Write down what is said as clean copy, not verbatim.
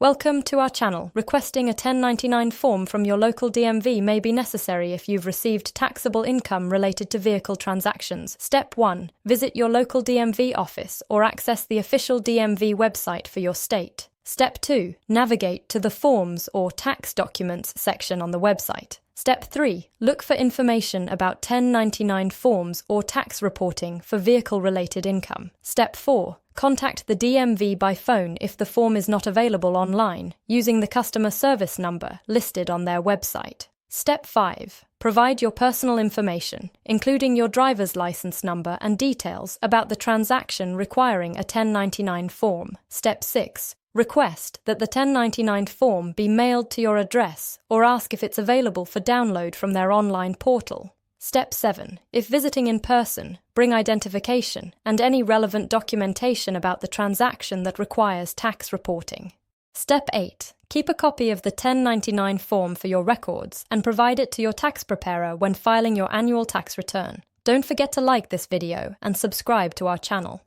Welcome to our channel. Requesting a 1099 form from your local DMV may be necessary if you've received taxable income related to vehicle transactions. Step 1. Visit your local DMV office or access the official DMV website for your state. Step 2. Navigate to the Forms or Tax Documents section on the website. Step 3. Look for information about 1099 forms or tax reporting for vehicle-related income. Step 4. Contact the DMV by phone if the form is not available online, using the customer service number listed on their website. Step 5. Provide your personal information, including your driver's license number and details about the transaction requiring a 1099 form. Step 6. Request that the 1099 form be mailed to your address or ask if it's available for download from their online portal. Step 7. If visiting in person, bring identification and any relevant documentation about the transaction that requires tax reporting. Step 8. Keep a copy of the 1099 form for your records and provide it to your tax preparer when filing your annual tax return. Don't forget to like this video and subscribe to our channel.